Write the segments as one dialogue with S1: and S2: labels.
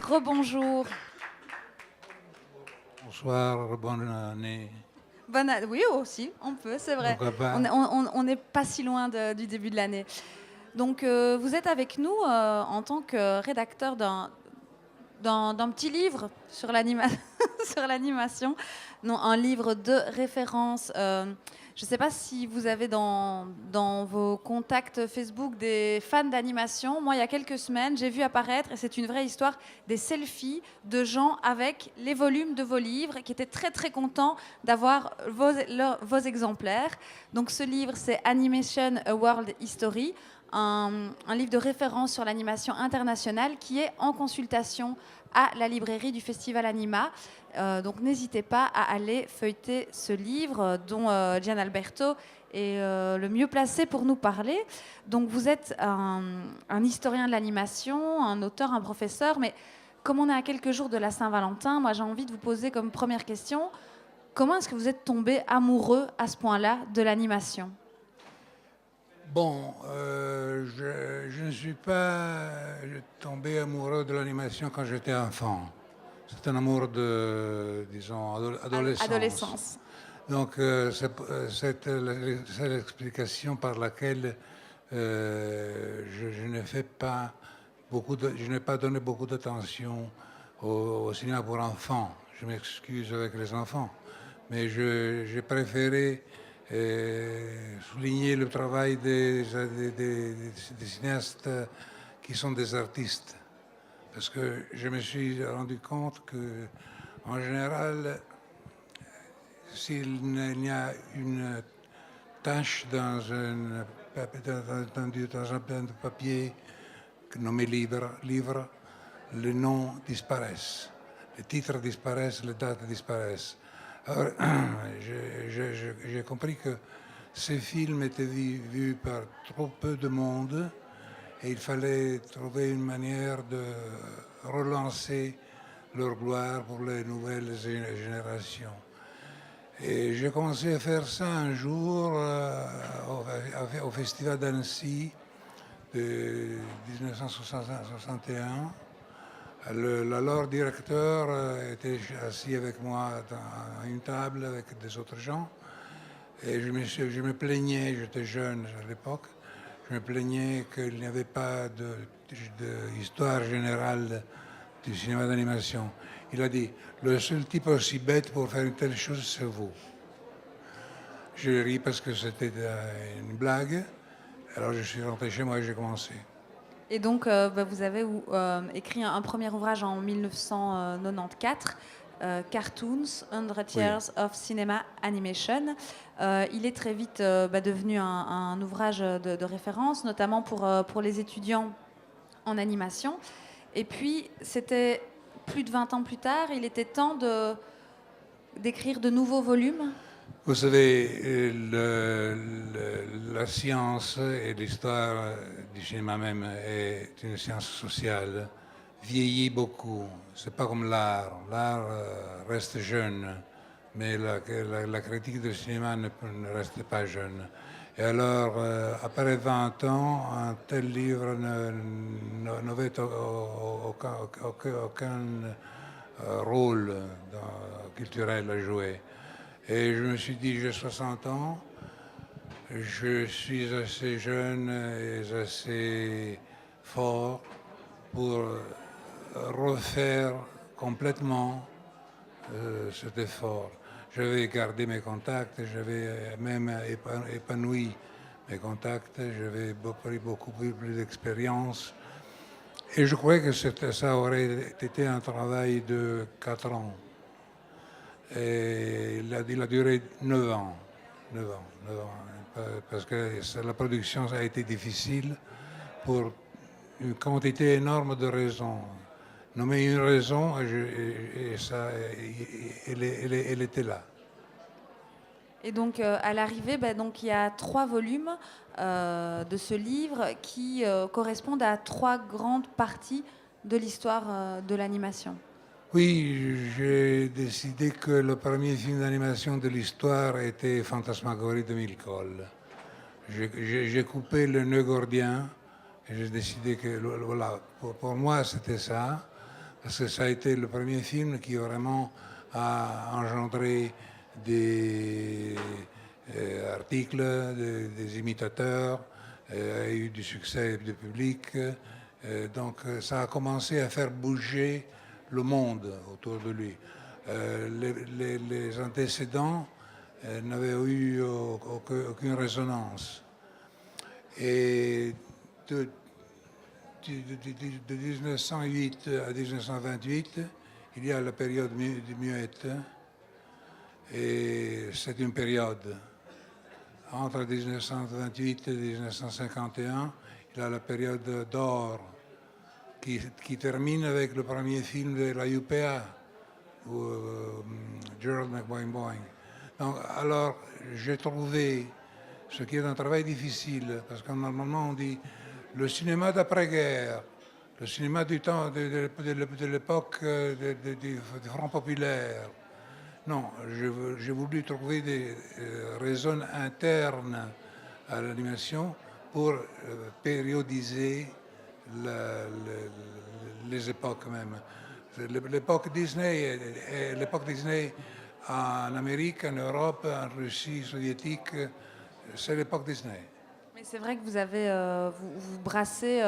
S1: Rebonjour.
S2: Bonsoir, bonne année.
S1: Oui, aussi, on peut, c'est vrai.
S2: Pourquoi pas?
S1: On n'est pas si loin du début de l'année. Donc, vous êtes avec nous en tant que rédacteur d'un petit livre sur sur l'animation, non, un livre de référence. Je ne sais pas si vous avez dans vos contacts Facebook des fans d'animation. Moi, il y a quelques semaines, j'ai vu apparaître, et c'est une vraie histoire, des selfies de gens avec les volumes de vos livres qui étaient très très contents d'avoir vos exemplaires. Donc ce livre, c'est Animation A World History, un livre de référence sur l'animation internationale qui est en consultation à la librairie du Festival Anima. Donc n'hésitez pas à aller feuilleter ce livre dont Gian Alberto est le mieux placé pour nous parler. Donc vous êtes un historien de l'animation, un auteur, un professeur, mais comme on est à quelques jours de la Saint-Valentin, moi j'ai envie de vous poser comme première question, comment est-ce que vous êtes tombé amoureux à ce point-là de l'animation ?
S2: Bon, je ne suis pas tombé amoureux de l'animation quand j'étais enfant. C'est un amour de, disons, adolescence.
S1: Adolescence.
S2: Donc, c'est l'explication par laquelle je ne fais pas je n'ai pas donné beaucoup d'attention au cinéma pour enfants. Je m'excuse avec les enfants, mais j'ai préféré souligner le travail des cinéastes qui sont des artistes. Parce que je me suis rendu compte que, en général, s'il y a une tâche dans un papier nommé livre, les noms disparaissent, les titres disparaissent, les dates disparaissent. Alors, j'ai compris que ces films étaient vus par trop peu de monde et il fallait trouver une manière de relancer leur gloire pour les nouvelles générations. Et j'ai commencé à faire ça un jour au Festival d'Annecy de 1961. L'alors directeur était assis avec moi à une table avec des autres gens. Et je me plaignais, j'étais jeune à l'époque, je me plaignais qu'il n'y avait pas d'histoire générale du cinéma d'animation. Il a dit, le seul type aussi bête pour faire une telle chose, c'est vous. Je ris parce que c'était une blague. Alors je suis rentré chez moi et j'ai commencé.
S1: Et donc, vous avez écrit un premier ouvrage en 1994, Cartoons, 100 Years of Cinema Animation. Il est très vite devenu un ouvrage de référence, notamment pour les étudiants en animation. Et puis, c'était plus de 20 ans plus tard, il était temps d'écrire de nouveaux volumes.
S2: Vous savez, la science et l'histoire du cinéma même est une science sociale, vieillit beaucoup. C'est pas comme l'art. L'art reste jeune, mais la critique du cinéma ne reste pas jeune. Et alors, après 20 ans, un tel livre n'avait aucun rôle culturel à jouer. Et je me suis dit, j'ai 60 ans, je suis assez jeune et assez fort pour refaire complètement cet effort. J'avais gardé mes contacts, j'avais même épanoui mes contacts, j'avais pris beaucoup plus d'expérience. Et je crois que ça aurait été un travail de 4 ans. Et il a duré 9 ans. 9 ans, 9 ans. Parce que la production a été difficile pour une quantité énorme de raisons. Nommer une raison, et ça, elle était là.
S1: Et donc, à l'arrivée, donc, il y a 3 volumes de ce livre qui correspondent à 3 grandes parties de l'histoire de l'animation.
S2: Oui, j'ai décidé que le premier film d'animation de l'histoire était Fantasmagorie de Milcol. J'ai coupé le nœud gordien et j'ai décidé que, voilà, pour moi c'était ça. parce que ça a été le premier film qui vraiment a engendré des articles, des imitateurs, a eu du succès du public. Donc ça a commencé à faire bouger le monde autour de lui. Les antécédents n'avaient eu aucune résonance. Et de 1908 à 1928, il y a la période muette. Et c'est une période. Entre 1928 et 1951, il y a la période d'or qui termine avec le premier film de la UPA, Gerald McBoing Boing. Donc, alors, j'ai trouvé, ce qui est un travail difficile, parce que normalement on dit le cinéma d'après-guerre, le cinéma du temps de l'époque du Front populaire. Non, j'ai voulu trouver des raisons internes à l'animation pour périodiser les époques même. L'époque Disney en Amérique, en Europe, en Russie soviétique, c'est l'époque Disney.
S1: Mais c'est vrai que vous avez, vous brassez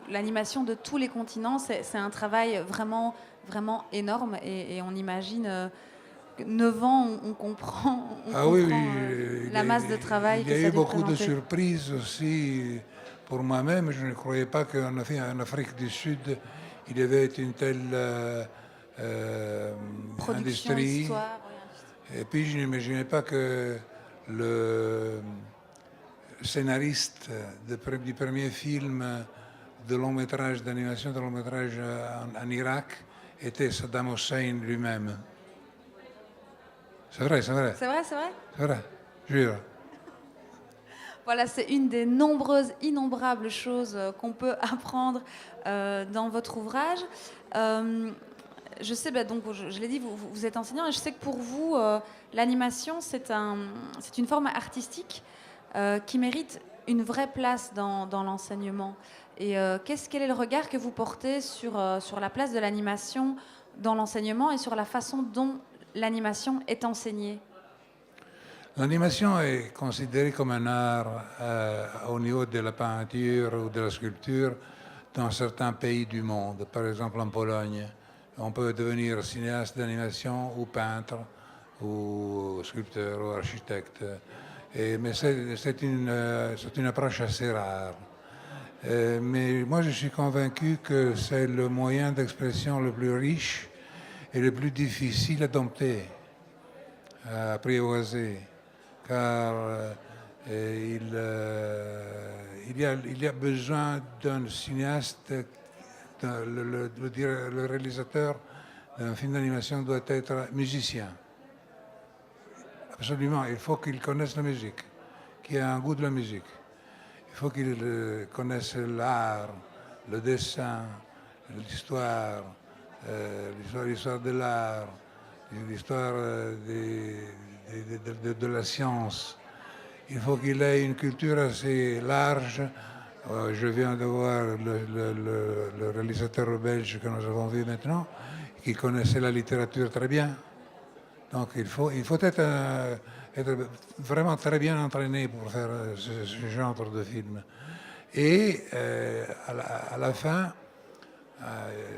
S1: l'animation de tous les continents. C'est un travail vraiment, vraiment énorme et on imagine 9 ans, on comprend,
S2: Oui,
S1: la masse de travail que ça a dû
S2: il y a eu beaucoup de
S1: représenter.
S2: surprises aussi pour moi-même. Je ne croyais pas qu'en Afrique du Sud, il y avait une telle
S1: Production,
S2: industrie.
S1: histoire.
S2: Et puis je n'imaginais pas que le scénariste du premier film de long métrage, d'animation de long métrage en Irak était Saddam Hussein lui-même. C'est vrai, c'est vrai.
S1: C'est vrai, c'est vrai.
S2: C'est vrai, jure.
S1: Voilà, c'est une des nombreuses, innombrables choses qu'on peut apprendre dans votre ouvrage. Je sais, donc, je l'ai dit, vous êtes enseignant et je sais que pour vous, l'animation, c'est une forme artistique qui mérite une vraie place dans l'enseignement. Et quel est le regard que vous portez sur la place de l'animation dans l'enseignement et sur la façon dont l'animation est enseignée?
S2: L'animation est considérée comme un art au niveau de la peinture ou de la sculpture dans certains pays du monde. Par exemple en Pologne, on peut devenir cinéaste d'animation ou peintre ou sculpteur ou architecte. Mais c'est une approche assez rare. Mais moi je suis convaincu que c'est le moyen d'expression le plus riche et le plus difficile à dompter, à apprivoiser. Car il y a besoin d'un cinéaste, le réalisateur d'un film d'animation doit être musicien. Absolument, il faut qu'il connaisse la musique, qu'il ait un goût de la musique. Il faut qu'il connaisse l'art, le dessin, l'histoire, l'histoire de l'art, l'histoire de la science. Il faut qu'il ait une culture assez large. Je viens de voir le réalisateur belge que nous avons vu maintenant, qui connaissait la littérature très bien. Donc il faut être vraiment très bien entraîné pour faire ce genre de film. Et à la fin,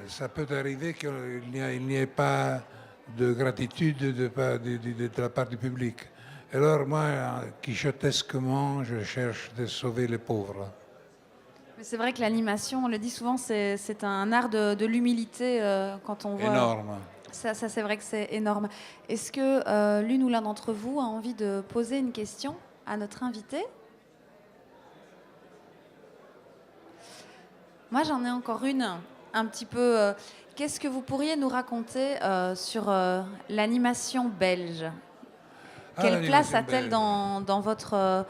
S2: ça peut arriver qu'il n'y ait pas de gratitude de la part du public. Alors moi, quichotesquement, je cherche de sauver les pauvres.
S1: Mais c'est vrai que l'animation, on le dit souvent, c'est un art de l'humilité quand on voit...
S2: Énorme.
S1: Ça c'est vrai que c'est énorme. Est-ce que l'une ou l'un d'entre vous a envie de poser une question à notre invité? Moi, j'en ai encore une, un petit peu... Qu'est-ce que vous pourriez nous raconter sur l'animation belge? Quelle place a-t-elle dans votre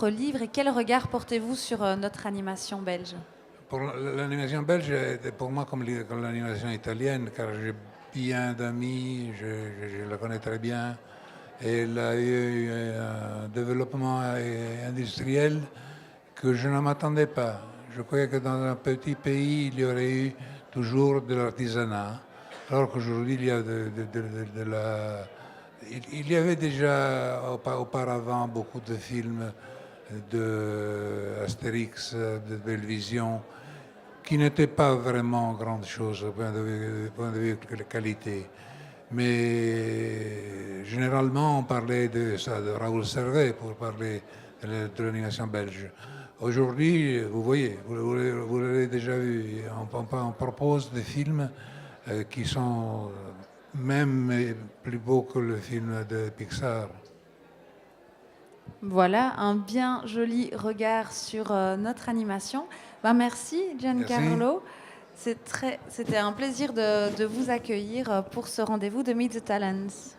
S1: livre et quel regard portez-vous sur notre animation belge?
S2: Pour l'animation belge est pour moi comme l'animation italienne, car j'ai bien d'amis, je la connais très bien. Elle a eu un développement industriel que je ne m'attendais pas. Je croyais que dans un petit pays, il y aurait eu toujours de l'artisanat, alors qu'aujourd'hui il y a il y avait déjà auparavant beaucoup de films de Astérix, de Bellevision, qui n'étaient pas vraiment grande chose au point de vue de qualité. Mais généralement, on parlait de ça, de Raoul Servet pour parler de l'animation belge. Aujourd'hui, vous voyez, vous l'avez déjà vu, on propose des films qui sont même plus beaux que le film de Pixar.
S1: Voilà un bien joli regard sur notre animation. Ben, merci Giancarlo. C'était un plaisir de vous accueillir pour ce rendez-vous de Meet the Talents.